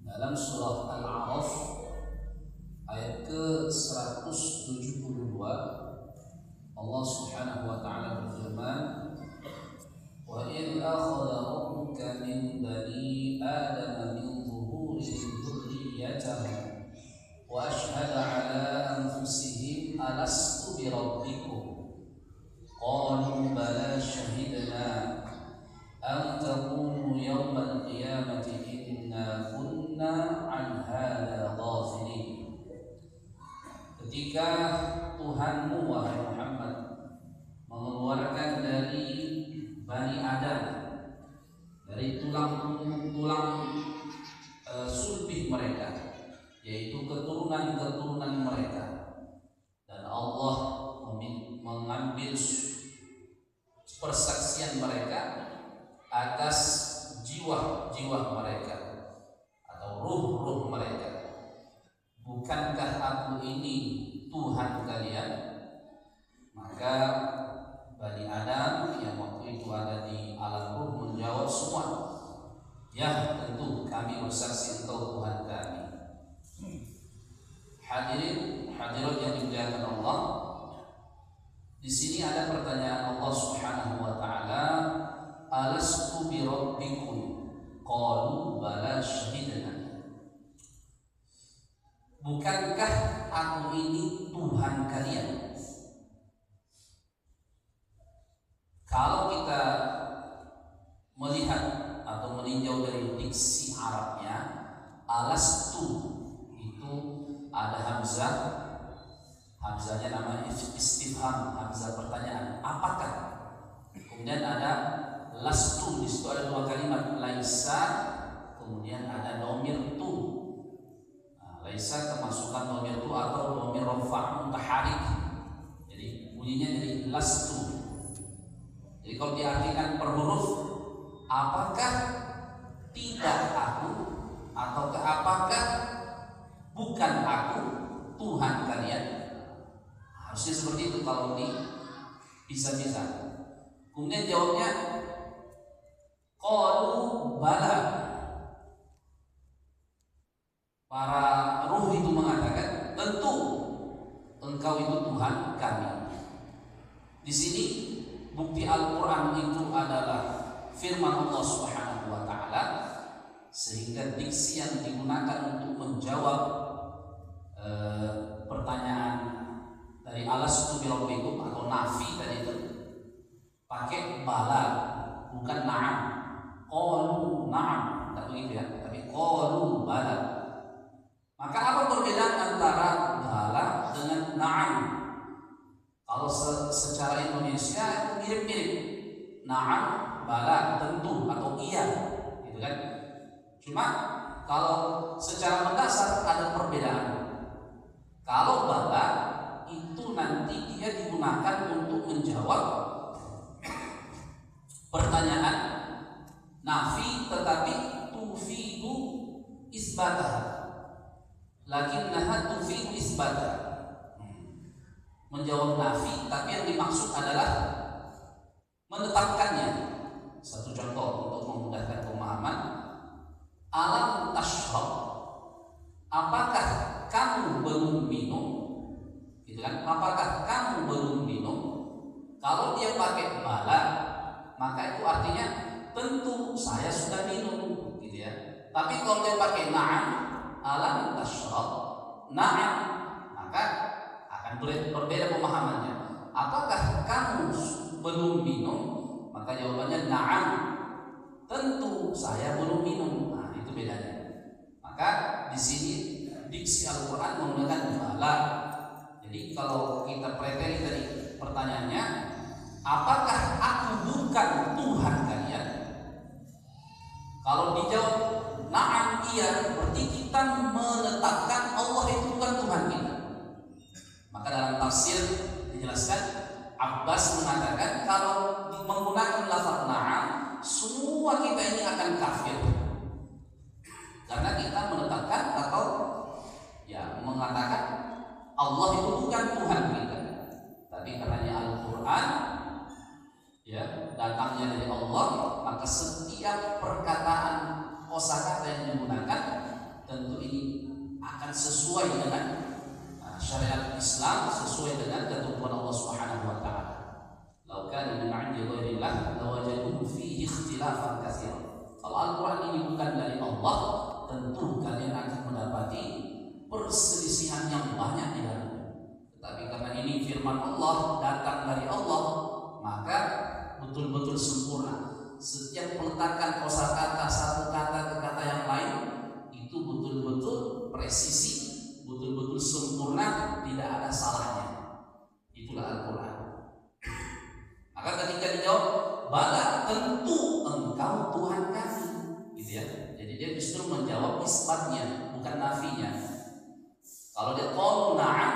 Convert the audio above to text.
dalam surah Al-A'raf ayat ke-172 Allah Subhanahu wa taala berfirman, "Wa idh akhadha rabbuka min bani Adama min zuhurihim dhurriyyatahum wa ashhada 'ala anfusihim alastu bi rabbikum qalu bala shahidna an taqulu yawmal qiyamati inna kunna 'an hadha ghafilin." Ketika Tuhanmu wahai Muhammad mengeluarkan dari Bani Adam, dari tulang sulbih mereka, yaitu keturunan mereka, dan Allah mengambil persaksian mereka atas jiwa-jiwa mereka atau ruh-ruh mereka. Bukankah aku ini Tuhan kalian? Maka Bani Adam yang waktu itu ada di alam ruh menjawab semua, ya tentu kami bersaksi engkau Tuhan kami. Hadirin hadirat yang dimuliakan Allah, di sini ada pertanyaan Allah Subhanahu wa taala, alastu bi rabbikum qalu bala shahidna. Bukankah aku ini Tuhan kalian? Kalau kita melihat atau meninjau dari diksi Arabnya, alastu itu ada hamzah, hamzahnya namanya istifham, hamzah pertanyaan, apakah? Kemudian ada lastu, di situ ada dua kalimat, laisa, kemudian ada dhamir tu. Laisa kemasukan dhamir tu atau dhamir rafa' mutaharrik. Jadi bunyinya jadi lastu. Jadi kalau diartikan per huruf, apakah tidak aku, ataukah apakah bukan aku Tuhan kalian? Harusnya seperti itu kalau bisa-bisa. Kemudian jawabnya qalu bala. Para ruh itu mengatakan, tentu engkau itu Tuhan kami. Di sini bukti Al-Quran itu adalah firman Allah Subhanahu wa taala, sehingga diksi yang digunakan untuk menjawab pertanyaan dari alastu bi rabbikum atau nafi tadi itu pakai bala, bukan na'am. Qalu na'am, tak begitu ya, tapi qalu bala. Maka apa perbedaan antara bala dengan na'am? Kalau secara Indonesia mirip-mirip, na'am, bala, tentu atau iya, gitu kan? Cuma kalau secara mendasar ada perbedaan. Kalau bala itu nanti dia digunakan untuk menjawab pertanyaan nafi, tetapi tufidu isbatah, lakinnaha tufidu isbatah. Menjawab nafi, tapi yang dimaksud adalah menetapkannya. Satu contoh untuk memudahkan pemahaman, alam tashrab, apakah kamu belum minum? Gitu kan? Apakah kamu belum minum? Kalau dia pakai bala, maka itu artinya tentu saya sudah minum, gitu ya. Tapi kalau dia pakai na'am, alam tashrab, na'am, maka akan berbeda pemahamannya. Apakah kamu belum minum? Maka jawabannya na'am, tentu saya belum minum. Nah, itu bedanya. Maka di sini diksi Al-Quran menggunakan bala. Jadi kalau kita preteli dari pertanyaannya, apakah aku bukan Tuhan kalian? Kalau dijawab na'am iya, berarti kita menetapkan Allah itu bukan Tuhan kita. Maka dalam tafsir dijelaskan, Abbas mengatakan kalau menggunakan lafaz na'am, semua kita ini akan kafir, karena kita menetapkan atau ya mengatakan Allah itu bukan Tuhan kita. Tapi karena Al-Quran ya datangnya dari ikhtilafan katsiran. Kalau Al-Quran ini bukan dari Allah, tentu kalian akan mendapati perselisihan yang banyak di dalamnya. Tetapi karena ini firman Allah, datang dari Allah, maka betul-betul sempurna. Setiap peletakan kosakata satu kata ke kata yang lain itu betul-betul presisi, betul-betul sempurna, tidak ada salahnya. Itulah Al-Quran. Maka ketika dijawab, bala tentu engkau Tuhan kami, gitu ya. Jadi dia justru menjawab isbatnya, bukan nafinya. Kalau dia qalu na'am,